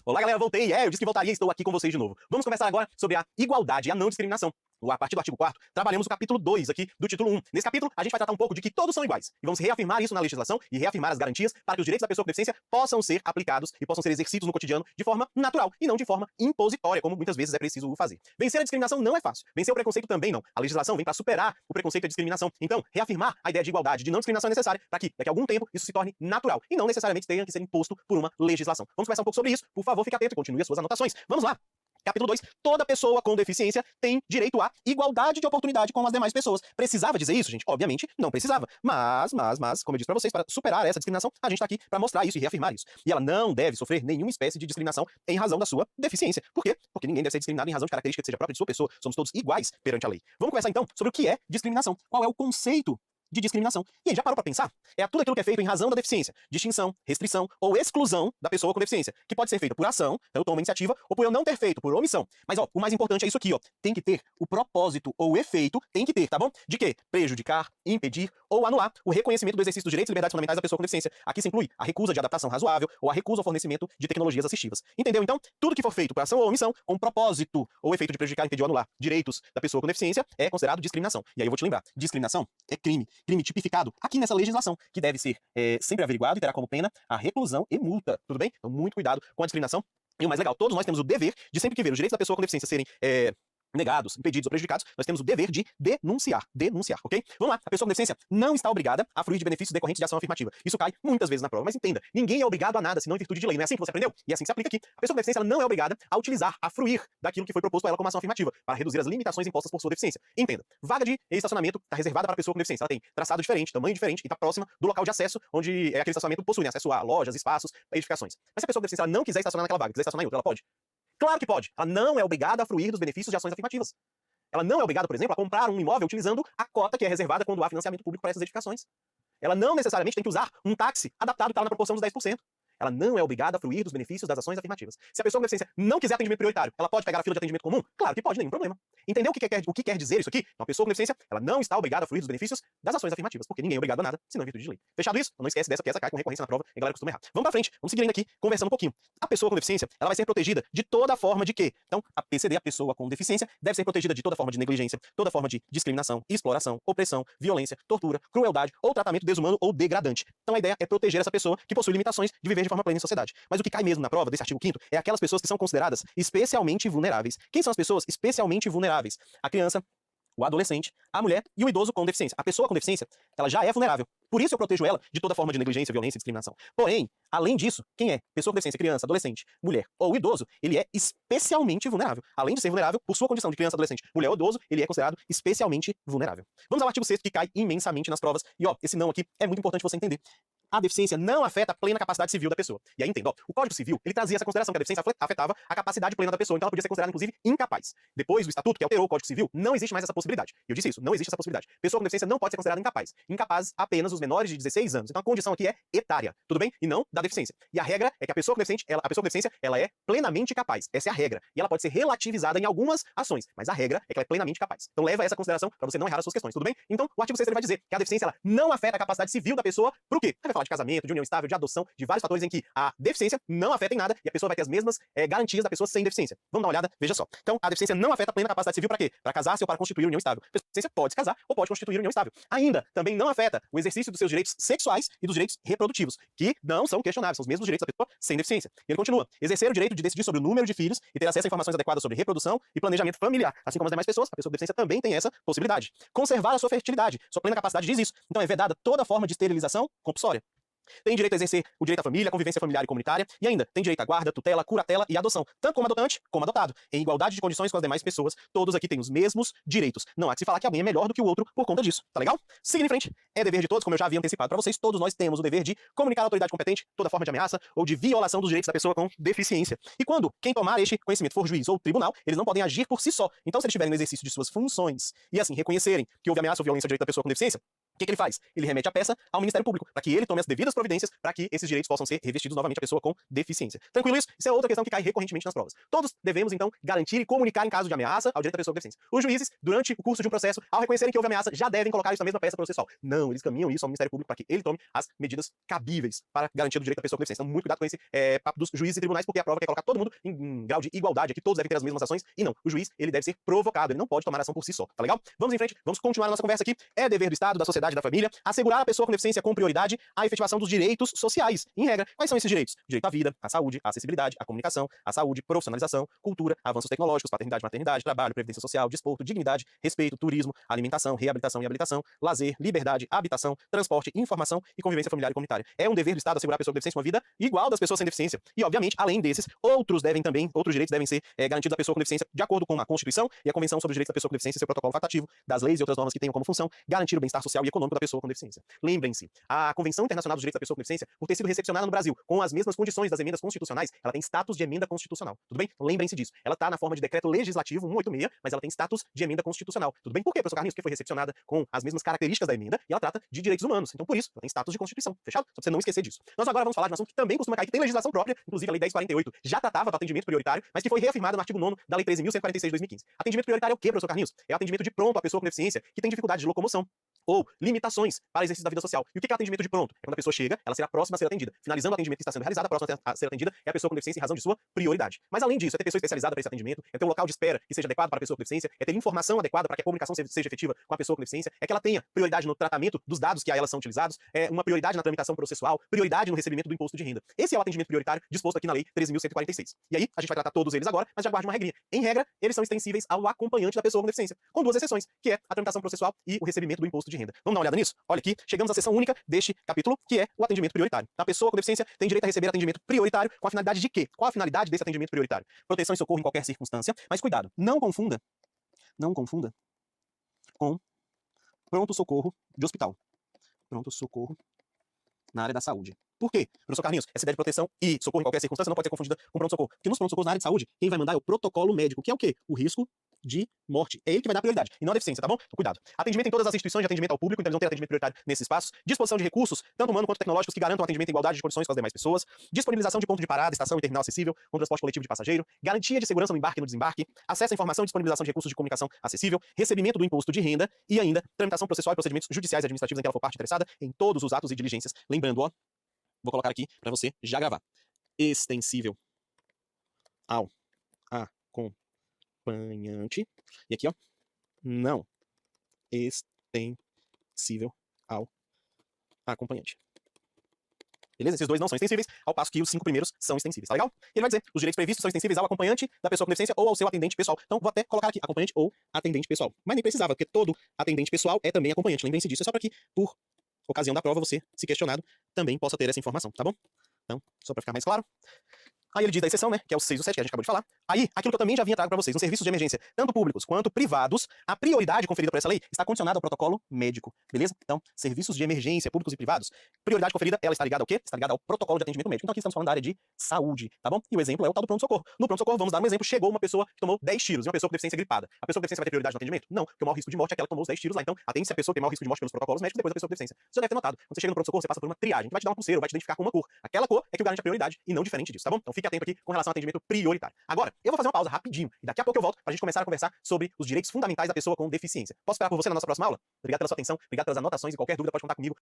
Olá, galera, voltei. Eu disse que voltaria e estou aqui com vocês de novo. Vamos conversar agora sobre a igualdade e a não discriminação. A partir do artigo 4º, trabalhamos o capítulo 2 aqui do título 1. Nesse capítulo, a gente vai tratar um pouco de que todos são iguais. E vamos reafirmar isso na legislação e reafirmar as garantias para que os direitos da pessoa com deficiência possam ser aplicados e possam ser exercidos no cotidiano de forma natural e não de forma impositória, como muitas vezes é preciso fazer. Vencer a discriminação não é fácil. Vencer o preconceito também não. A legislação vem para superar o preconceito e a discriminação. Então, reafirmar a ideia de igualdade, de não discriminação é necessária para que, daqui a algum tempo, isso se torne natural e não necessariamente tenha que ser imposto por uma legislação. Vamos conversar um pouco sobre isso. Por favor, fique atento e continue as suas anotações. Vamos lá! Capítulo 2. Toda pessoa com deficiência tem direito à igualdade de oportunidade com as demais pessoas. Precisava dizer isso, gente? Obviamente, não precisava. Mas, como eu disse pra vocês, para superar essa discriminação, a gente tá aqui pra mostrar isso e reafirmar isso. E ela não deve sofrer nenhuma espécie de discriminação em razão da sua deficiência. Por quê? Porque ninguém deve ser discriminado em razão de característica que seja própria de sua pessoa. Somos todos iguais perante a lei. Vamos conversar então sobre o que é discriminação. Qual é o conceito de discriminação? E aí, já parou pra pensar? É tudo aquilo que é feito em razão da deficiência. Distinção, restrição ou exclusão da pessoa com deficiência. Que pode ser feita por ação, pelo tom da iniciativa, ou por eu não ter feito, por omissão. Mas, ó, o mais importante é isso aqui, ó. Tem que ter o propósito ou o efeito, tem que ter, tá bom? De quê? Prejudicar, impedir ou anular o reconhecimento do exercício dos direitos e liberdades fundamentais da pessoa com deficiência. Aqui se inclui a recusa de adaptação razoável ou a recusa ao fornecimento de tecnologias assistivas. Entendeu? Então, tudo que for feito por ação ou omissão, com propósito ou efeito de prejudicar, impedir ou anular direitos da pessoa com deficiência, é considerado discriminação. E aí eu vou te lembrar, discriminação é crime. Crime tipificado aqui nessa legislação, que deve ser sempre averiguado e terá como pena a reclusão e multa. Tudo bem? Então, muito cuidado com a discriminação. E o mais legal, todos nós temos o dever de sempre que ver os direitos da pessoa com deficiência serem negados, impedidos ou prejudicados, nós temos o dever de denunciar, ok? Vamos lá, a pessoa com deficiência não está obrigada a fruir de benefícios decorrentes de ação afirmativa. Isso cai muitas vezes na prova, mas entenda, ninguém é obrigado a nada, senão em virtude de lei. Não é assim que você aprendeu? E é assim que se aplica aqui. A pessoa com deficiência ela não é obrigada a utilizar, a fruir daquilo que foi proposto a ela como ação afirmativa, para reduzir as limitações impostas por sua deficiência. Entenda, vaga de estacionamento está reservada para a pessoa com deficiência. Ela tem traçado diferente, tamanho diferente e está próxima do local de acesso, onde aquele estacionamento possui, né, acesso a lojas, espaços, edificações. Mas se a pessoa com deficiência ela não quiser estacionar naquela vaga, quiser estacionar em outra, ela pode? Claro que pode. Ela não é obrigada a fruir dos benefícios de ações afirmativas. Ela não é obrigada, por exemplo, a comprar um imóvel utilizando a cota que é reservada quando há financiamento público para essas edificações. Ela não necessariamente tem que usar um táxi adaptado para na proporção dos 10%. Ela não é obrigada a fruir dos benefícios das ações afirmativas. Se a pessoa com deficiência não quiser atendimento prioritário, ela pode pegar a fila de atendimento comum? Claro que pode, nenhum problema. Entendeu o que quer dizer isso aqui? Uma pessoa com deficiência, ela não está obrigada a fruir dos benefícios das ações afirmativas, porque ninguém é obrigado a nada, senão em virtude de lei. Fechado isso? Não esquece dessa, que essa cai com recorrência na prova e a galera costuma errar. Vamos pra frente, vamos seguir ainda aqui, conversando um pouquinho. A pessoa com deficiência, ela vai ser protegida de toda forma de quê? Então, a PCD, a pessoa com deficiência, deve ser protegida de toda forma de negligência, toda forma de discriminação, exploração, opressão, violência, tortura, crueldade ou tratamento desumano ou degradante. Então a ideia é proteger essa pessoa que possui limitações de viver de forma plena em sociedade. Mas o que cai mesmo na prova desse artigo 5º é aquelas pessoas que são consideradas especialmente vulneráveis. Quem são as pessoas especialmente vulneráveis? A criança, o adolescente, a mulher e o idoso com deficiência. A pessoa com deficiência, ela já é vulnerável. Por isso eu protejo ela de toda forma de negligência, violência e discriminação. Porém, além disso, quem é pessoa com deficiência, criança, adolescente, mulher ou idoso, ele é especialmente vulnerável. Além de ser vulnerável, por sua condição de criança, adolescente, mulher ou idoso, ele é considerado especialmente vulnerável. Vamos ao artigo 6º, que cai imensamente nas provas. E ó, esse não aqui é muito importante você entender. A deficiência não afeta a plena capacidade civil da pessoa. E aí, entenda, ó, o Código Civil, ele trazia essa consideração que a deficiência afetava a capacidade plena da pessoa, então ela podia ser considerada, inclusive, incapaz. Depois do Estatuto, que alterou o Código Civil, não existe mais essa possibilidade. Eu disse isso, não existe essa possibilidade. Pessoa com deficiência não pode ser considerada incapaz. Incapaz apenas os menores de 16 anos. Então a condição aqui é etária, tudo bem? E não da deficiência. E a regra é que a pessoa com deficiência, ela é plenamente capaz. Essa é a regra. E ela pode ser relativizada em algumas ações, mas a regra é que ela é plenamente capaz. Então leva essa consideração para você não errar as suas questões, tudo bem? Então, o artigo 6º ele vai dizer que a deficiência ela não afeta a capacidade civil da pessoa, por quê? Ele vai falar de casamento, de união estável, de adoção, de vários fatores em que a deficiência não afeta em nada e a pessoa vai ter as mesmas garantias da pessoa sem deficiência. Vamos dar uma olhada, veja só. Então, a deficiência não afeta a plena capacidade civil para quê? Para casar-se ou para constituir união estável. A deficiência pode se casar ou pode constituir união estável. Ainda, também não afeta o exercício dos seus direitos sexuais e dos direitos reprodutivos, que não são questionáveis, são os mesmos direitos da pessoa sem deficiência. E ele continua, exercer o direito de decidir sobre o número de filhos e ter acesso a informações adequadas sobre reprodução e planejamento familiar. Assim como as demais pessoas, a pessoa com deficiência também tem essa possibilidade. Conservar a sua fertilidade, sua plena capacidade diz isso. Então é vedada toda forma de esterilização compulsória. Tem direito a exercer o direito à família, convivência familiar e comunitária, e ainda tem direito à guarda, tutela, curatela e adoção, tanto como adotante como adotado, em igualdade de condições com as demais pessoas. Todos aqui têm os mesmos direitos. Não há que se falar que alguém é melhor do que o outro por conta disso, tá legal? Seguindo em frente, é dever de todos, como eu já havia antecipado para vocês, todos nós temos o dever de comunicar à autoridade competente toda forma de ameaça ou de violação dos direitos da pessoa com deficiência. E quando quem tomar este conhecimento for juiz ou tribunal, eles não podem agir por si só. Então, se eles estiverem no exercício de suas funções e assim reconhecerem que houve ameaça ou violência ao direito da pessoa com deficiência, O que ele faz? Ele remete a peça ao Ministério Público, para que ele tome as devidas providências para que esses direitos possam ser revestidos novamente à pessoa com deficiência. Tranquilo isso? Isso é outra questão que cai recorrentemente nas provas. Todos devemos, então, garantir e comunicar em caso de ameaça ao direito da pessoa com deficiência. Os juízes, durante o curso de um processo, ao reconhecerem que houve ameaça, já devem colocar isso na mesma peça processual. Não, eles caminham isso ao Ministério Público para que ele tome as medidas cabíveis para garantia do direito da pessoa com deficiência. Então, muito cuidado com esse papo dos juízes e tribunais, porque a prova quer colocar todo mundo em grau de igualdade, aqui todos devem ter as mesmas ações, e não. O juiz, ele deve ser provocado, ele não pode tomar ação por si só, tá legal? Vamos em frente, vamos continuar a nossa conversa aqui. É dever do Estado, da sociedade, da família, assegurar a pessoa com deficiência com prioridade a efetivação dos direitos sociais. Em regra, quais são esses direitos? Direito à vida, à saúde, à acessibilidade, à comunicação, à saúde, profissionalização, cultura, avanços tecnológicos, paternidade, maternidade, trabalho, previdência social, desporto, dignidade, respeito, turismo, alimentação, reabilitação e habilitação, lazer, liberdade, habitação, transporte, informação e convivência familiar e comunitária. É um dever do Estado assegurar a pessoa com deficiência uma vida igual das pessoas sem deficiência. E, obviamente, além desses, outros direitos devem ser garantidos à pessoa com deficiência de acordo com a Constituição e a Convenção sobre os Direitos da Pessoa com Deficiência e seu protocolo facultativo, das leis e outras normas que tenham como função garantir o bem-estar social e econômico da pessoa com deficiência. Lembrem-se, a Convenção Internacional dos Direitos da Pessoa com Deficiência, por ter sido recepcionada no Brasil com as mesmas condições das emendas constitucionais, ela tem status de emenda constitucional. Tudo bem? Lembrem-se disso. Ela está na forma de decreto legislativo 186, mas ela tem status de emenda constitucional. Tudo bem? Por quê, professor Carlinhos? Porque foi recepcionada com as mesmas características da emenda e ela trata de direitos humanos. Então, por isso, ela tem status de Constituição. Fechado? Só pra você não esquecer disso. Nós agora vamos falar de um assunto que também costuma cair, que tem legislação própria, inclusive a Lei 1048 já tratava do atendimento prioritário, mas que foi reafirmada no artigo 9º da Lei 13.146 de 2015. Atendimento prioritário é o quê, professor Carlinhos? É o atendimento de pronto à pessoa com deficiência que tem dificuldade de locomoção ou limitações para exercício da vida social. E o que é atendimento de pronto? É quando a pessoa chega, ela será a próxima a ser atendida. Finalizando o atendimento que está sendo realizado, a próxima a ser atendida é a pessoa com deficiência em razão de sua prioridade. Mas além disso, é ter pessoa especializada para esse atendimento, é ter um local de espera que seja adequado para a pessoa com deficiência, é ter informação adequada para que a comunicação seja efetiva com a pessoa com deficiência, é que ela tenha prioridade no tratamento dos dados que a ela são utilizados, é uma prioridade na tramitação processual, prioridade no recebimento do imposto de renda. Esse é o atendimento prioritário disposto aqui na Lei 13.146. E aí, a gente vai tratar todos eles agora, mas já guarde uma regrinha. Em regra, eles são extensíveis ao acompanhante da pessoa com deficiência, com duas exceções, que é a tramitação processual e o recebimento do imposto de renda. Vamos dar uma olhada nisso? Olha aqui, chegamos à seção única deste capítulo, que é o atendimento prioritário. A pessoa com deficiência tem direito a receber atendimento prioritário com a finalidade de quê? Qual a finalidade desse atendimento prioritário? Proteção e socorro em qualquer circunstância, mas cuidado, não confunda com pronto-socorro de hospital. Pronto-socorro na área da saúde. Por quê? Professor Carlinhos, essa ideia de proteção e socorro em qualquer circunstância não pode ser confundida com pronto-socorro. Porque nos pronto-socorros na área de saúde, quem vai mandar é o protocolo médico, que é o quê? O risco de morte. É ele que vai dar prioridade, e não a deficiência, tá bom? Então, cuidado. Atendimento em todas as instituições de atendimento ao público, então eles vão ter atendimento prioritário nesses espaços. Disposição de recursos, tanto humanos quanto tecnológicos, que garantam atendimento em igualdade de condições com as demais pessoas. Disponibilização de ponto de parada, estação e terminal acessível, com transporte coletivo de passageiro. Garantia de segurança no embarque e no desembarque. Acesso à informação e disponibilização de recursos de comunicação acessível. Recebimento do imposto de renda. E ainda, tramitação processual e procedimentos judiciais e administrativos em que ela for parte interessada em todos os atos e diligências. Lembrando, ó, vou colocar aqui para você já gravar. Extensível ao acompanhante. E aqui, ó, não extensível ao acompanhante. Beleza? Esses dois não são extensíveis, ao passo que os 5 primeiros são extensíveis, tá legal? Ele vai dizer, os direitos previstos são extensíveis ao acompanhante da pessoa com deficiência ou ao seu atendente pessoal. Então, vou até colocar aqui, acompanhante ou atendente pessoal. Mas nem precisava, porque todo atendente pessoal é também acompanhante. Lembrem-se disso, é só para que, por ocasião da prova, você, se questionado, também possa ter essa informação, tá bom? Então, só para ficar mais claro. Aí ele diz da exceção, né, que é o 6 e o 7, que a gente acabou de falar. Aí, aquilo que eu também já vinha trago para vocês, nos serviços de emergência, tanto públicos quanto privados, a prioridade conferida por essa lei está condicionada ao protocolo médico, beleza? Então, serviços de emergência, públicos e privados, prioridade conferida, ela está ligada ao quê? Está ligada ao protocolo de atendimento médico. Então aqui estamos falando da área de saúde, tá bom? E o exemplo é o tal do pronto-socorro. No pronto-socorro, vamos dar um exemplo, chegou uma pessoa que tomou 10 tiros, e uma pessoa com deficiência gripada. A pessoa com deficiência vai ter prioridade no atendimento? Não, porque o maior risco de morte é aquela que tomou os 10 tiros lá. Então, atende-se a pessoa que tem maior risco de morte pelos protocolos médicos, depois a pessoa com deficiência. Você já deve ter notado, quando você chega no pronto-socorro, você passa por uma triagem, que vai te dar uma pulseira, vai te identificar com uma cor. Aquela cor é que garante a prioridade, e não diferente disso, tá bom? Então fique atento aqui com relação ao atendimento prioritário. Agora, eu vou fazer uma pausa rapidinho, e daqui a pouco eu volto pra gente começar a conversar sobre os direitos fundamentais da pessoa com deficiência. Posso esperar por você na nossa próxima aula? Obrigado pela sua atenção, obrigado pelas anotações e qualquer dúvida pode contar comigo.